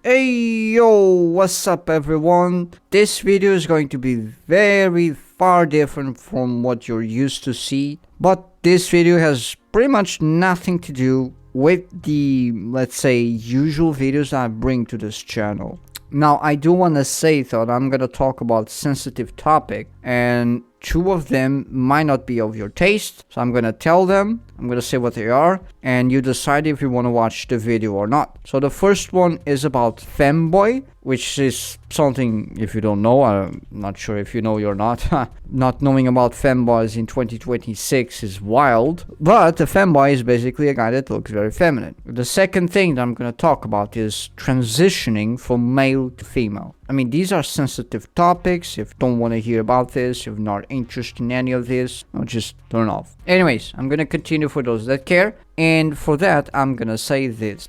Hey yo, what's up everyone? This video is going to be very far different from what you're used to see, but this video has pretty much nothing to do with the, let's say, usual videos I bring to this channel. Now, I do want to say that I'm going to talk about sensitive topic, and two of them might not be of your taste, so I'm going to tell them, I'm going to say what they are, and you decide if you want to watch the video or not. So the first one is about Femboy, which is something, if you don't know, I'm not sure if you know or not. Not knowing about femboys in 2026 is wild, but a femboy is basically a guy that looks very feminine. The second thing that I'm going to talk about is transitioning from male to female. I mean, these are sensitive topics. If you don't want to hear about this, if you're not interested in any of this, just turn off. Anyways, I'm going to continue for those that care. And for that, I'm gonna say this.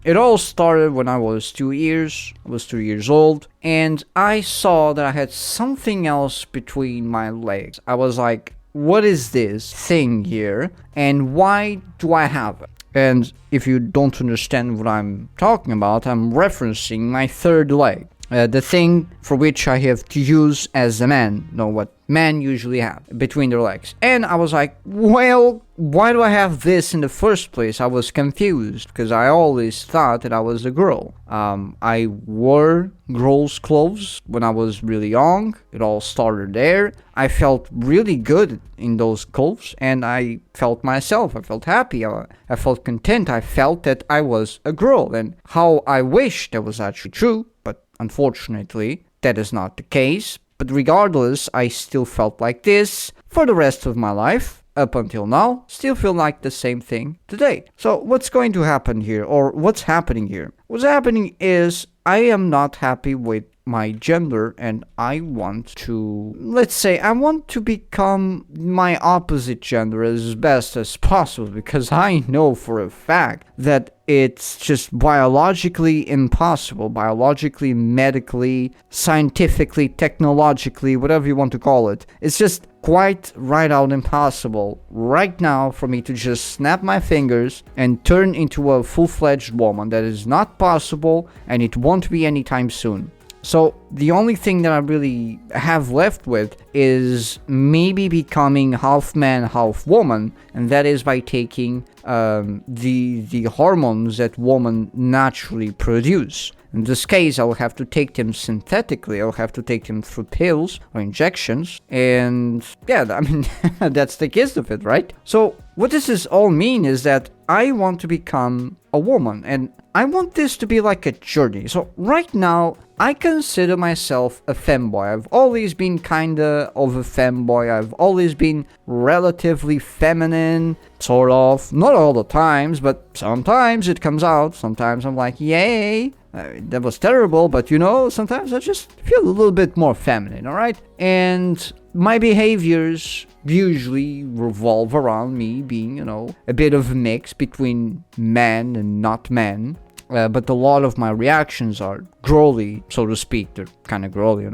It all started when I was 2 years. I was 2 years old, and I saw that I had something else between my legs. I was like, what is this thing here, and why do I have it? And if you don't understand what I'm talking about, I'm referencing my third leg. The thing for which I have to use as a man, what men usually have between their legs. And I was like, well, why do I have this in the first place? I was confused because I always thought that I was a girl. I wore girls' clothes when I was really young. It all started there. I felt really good in those clothes, and I felt myself. I felt happy. I felt content. I felt that I was a girl, and how I wish that was actually true, but unfortunately, that is not the case. But regardless, I still felt like this for the rest of my life. Up until now, still feel like the same thing today. So what's going to happen here, or what's happening here? What's happening is I am not happy with my gender, and I want to, let's say, I want to become my opposite gender as best as possible, because I know for a fact that it's just biologically impossible, biologically, medically, scientifically, technologically, whatever you want to call it. It's just quite right out impossible right now for me to just snap my fingers and turn into a full-fledged woman. That is not possible, and it won't be anytime soon. So the only thing that I really have left with is maybe becoming half man, half woman, and that is by taking the hormones that women naturally produce. In this case, I'll have to take them synthetically. I'll have to take them through pills or injections. And yeah, I mean, that's the gist of it, right? So what does this all mean is that I want to become a woman, and I want this to be like a journey. So right now, I consider myself a femboy. I've always been kinda of a femboy. I've always been relatively feminine, sort of. Not all the times, but sometimes it comes out. Sometimes I'm like, yay, that was terrible, but sometimes I just feel a little bit more feminine, alright? And my behaviors usually revolve around me being, a bit of a mix between man and not man. But a lot of my reactions are girly, so to speak. They're kind of girly,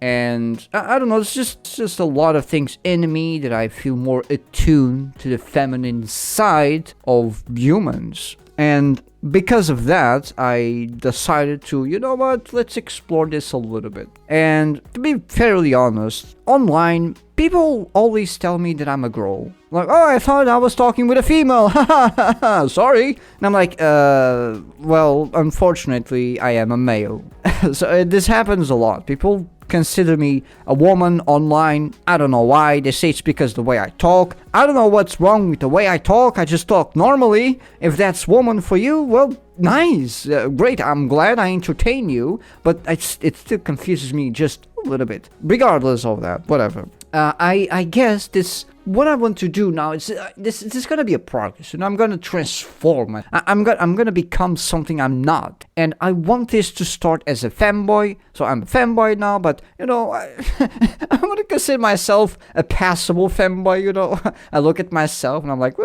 And I don't know, it's just a lot of things in me that I feel more attuned to the feminine side of humans. And because of that, I decided to, let's explore this a little bit. And to be fairly honest, online, people always tell me that I'm a girl. Like, oh, I thought I was talking with a female. Sorry. And I'm like, well, unfortunately, I am a male. So this happens a lot. People consider me a woman online. I don't know why. They say it's because the way I talk. I don't know what's wrong with the way I talk. I just talk normally. If that's woman for you, well, nice. Great. I'm glad I entertain you. But it still confuses me just a little bit. Regardless of that, whatever. I guess what I want to do now is this is gonna be a progress, and I'm gonna transform. I'm gonna become something I'm not, and I want this to start as a femboy. So I'm a femboy now, but I want to consider myself a passable femboy. I look at myself and I'm like,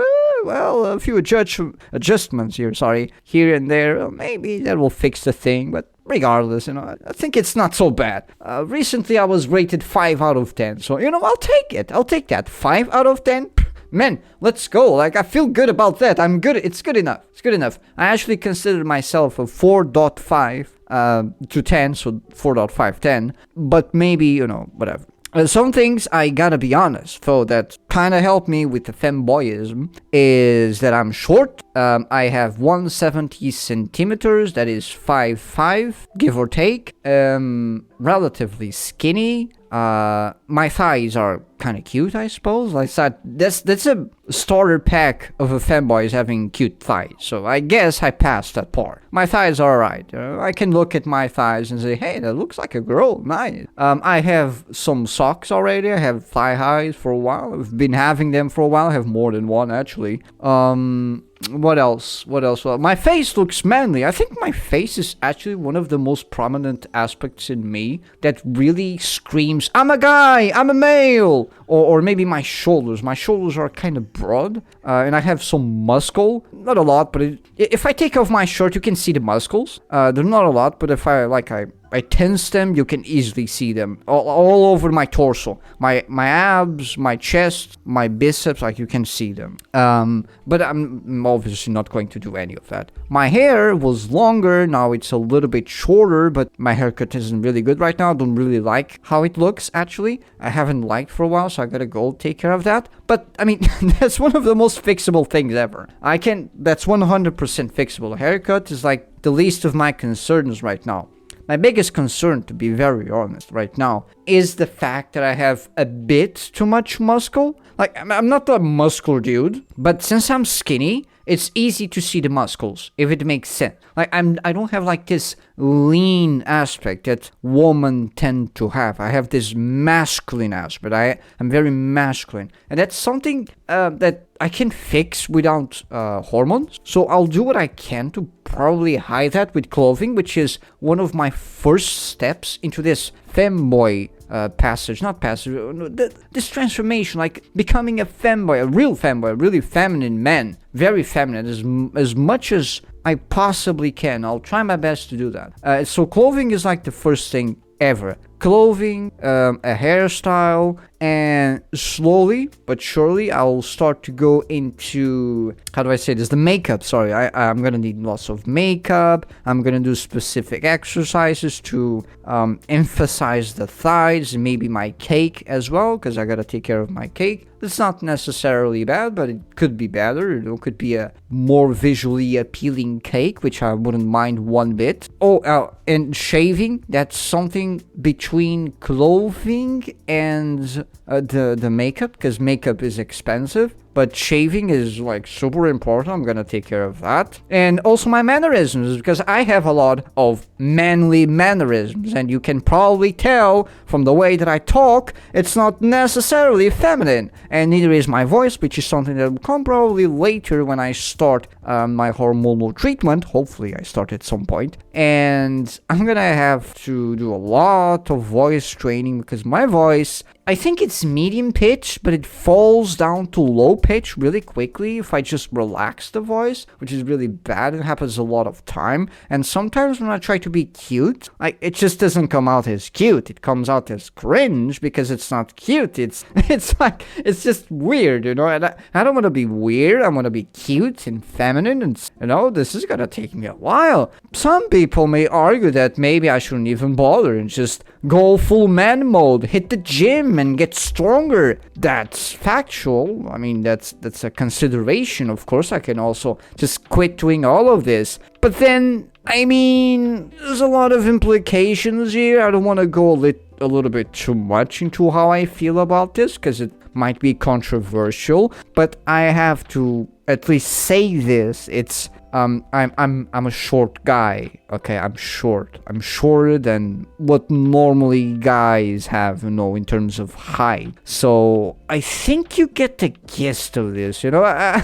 well, a few adjustments here and there. Maybe that will fix the thing, but regardless, I think it's not so bad. Recently I was rated 5 out of 10, so I'll take it. I'll take that. 5 out of 10, man, let's go. Like, I feel good about that. I'm good. It's good enough. It's good enough. I actually consider myself a 4.5 to 10, so 4.5, 10. But maybe, you know, whatever. Some things I gotta be honest, though, that kind of help me with the femboyism is that I'm short. I have 170 centimeters, that is 5'5", give or take. Relatively skinny. My thighs are kind of cute, I suppose. Like that's a starter pack of a femboy is having cute thighs. So I guess I passed that part. My thighs are alright. I can look at my thighs and say, hey, that looks like a girl. Nice. I have some socks already. I have thigh highs for a while. I've been having them for a while. I have more than one actually. What else? Well, my face looks manly. I think my face is actually one of the most prominent aspects in me that really screams, I'm a guy, I'm a male. Or maybe my shoulders. My shoulders are kind of broad, and I have some muscle. Not a lot, but if I take off my shirt, you can see the muscles. They're not a lot, but if I tense them, you can easily see them all over my torso, my abs, my chest, my biceps, like you can see them. But I'm obviously not going to do any of that. My hair was longer, now it's a little bit shorter, but my haircut isn't really good right now. I don't really like how it looks, actually. I haven't liked for a while, so I gotta go take care of that. But, I mean, that's one of the most fixable things ever. That's 100% fixable. A haircut is like the least of my concerns right now. My biggest concern, to be very honest, right now, is the fact that I have a bit too much muscle. Like, I'm not a muscular dude, but since I'm skinny, it's easy to see the muscles, if it makes sense. Like, I don't have, like, this lean aspect that women tend to have. I have this masculine aspect. I'm very masculine. And that's something that I can fix without hormones. So I'll do what I can to probably hide that with clothing, which is one of my first steps into this femboy this transformation, like becoming a femboy, a real femboy, a really feminine man, very feminine, as much as I possibly can. I'll try my best to do that. So clothing is like the first thing ever. Clothing, a hairstyle, and slowly but surely I'll start to go into, how do I say this, the makeup. Sorry, I'm gonna need lots of makeup. I'm gonna do specific exercises to emphasize the thighs, and maybe my cake as well, because I gotta take care of my cake. It's not necessarily bad, but it could be better. It could be a more visually appealing cake, which I wouldn't mind one bit. And shaving, that's something between clothing and the makeup, because makeup is expensive. But shaving is like super important. I'm gonna take care of that. And also my mannerisms, because I have a lot of manly mannerisms, and you can probably tell from the way that I talk, it's not necessarily feminine. And neither is my voice, which is something that will come probably later when I start my hormonal treatment. Hopefully I start at some point. And I'm gonna have to do a lot of voice training, because my voice, I think it's medium pitch, but it falls down to low pitch really quickly if I just relax the voice, which is really bad. It happens a lot of time. And sometimes when I try to be cute, it just doesn't come out as cute. It comes out as cringe because it's not cute. It's just weird, you know. And I don't want to be weird. I want to be cute and feminine, and you know, this is gonna take me a while. Some people may argue that maybe I shouldn't even bother and just go full man mode, hit the gym and get stronger. That's factual. I mean, that's a consideration. Of course, I can also just quit doing all of this. But then, I mean, there's a lot of implications here. I don't want to go a little bit too much into how I feel about this, because it might be controversial. But I have to at least say this. It's I'm a short guy. Okay, I'm short. I'm shorter than what normally guys have, you know, in terms of height. So I think you get the gist of this, you know. I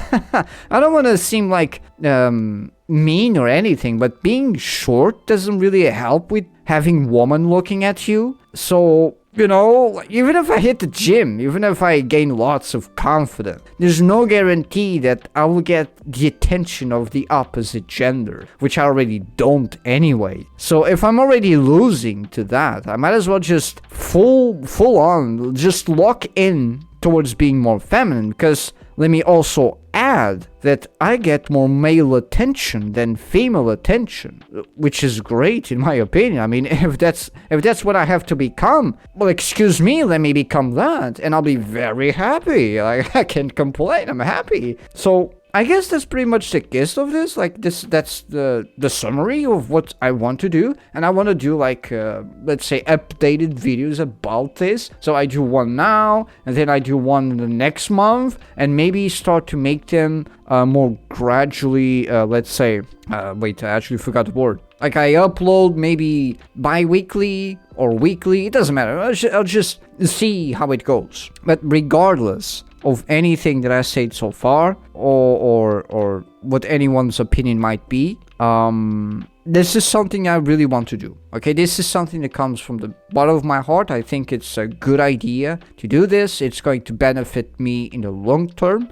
don't want to seem like mean or anything, but being short doesn't really help with having women looking at you. So, you know, even if I hit the gym, even if I gain lots of confidence, there's no guarantee that I will get the attention of the opposite gender, which I already don't anyway. So if I'm already losing to that, I might as well just full on, just lock in towards being more feminine, because let me also add that I get more male attention than female attention, which is great in my opinion. I mean, if that's what I have to become, well, excuse me, let me become that, and I'll be very happy. I can't complain. I'm happy. So I guess that's pretty much the gist of this. Like that's the summary of what I want to do, and I want to do like let's say updated videos about this. So I do one now, and then I do one the next month, and maybe start to make them more gradually. Let's say, wait, I actually forgot the word. Like I upload maybe bi-weekly or weekly. It doesn't matter. I'll just see how it goes. But regardless of anything that I said so far, or what anyone's opinion might be, this is something I really want to do. Okay, this is something that comes from the bottom of my heart. I think it's a good idea to do this. It's going to benefit me in the long term,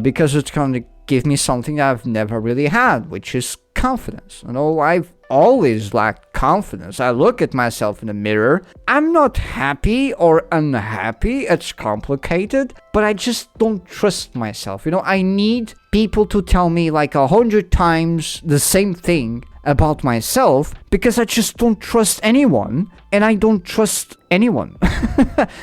because it's going to give me something that I've never really had, which is confidence. You know, I've always lacked confidence. I look at myself in the mirror. I'm not happy or unhappy. It's complicated, but I just don't trust myself. You know, I need people to tell me like 100 times the same thing about myself, because I just don't trust anyone, and I don't trust anyone.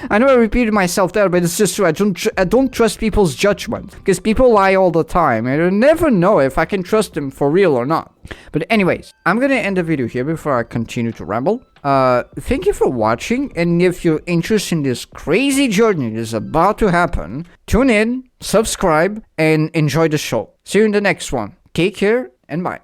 I know I repeated myself there, but it's just true. I don't trust people's judgment, because people lie all the time, and I never know if I can trust them for real or not. But anyways, I'm gonna end the video here before I continue to ramble. Thank you for watching, and if you're interested in this crazy journey that is about to happen, tune in, subscribe, and enjoy the show. See you in the next one. Take care, and bye.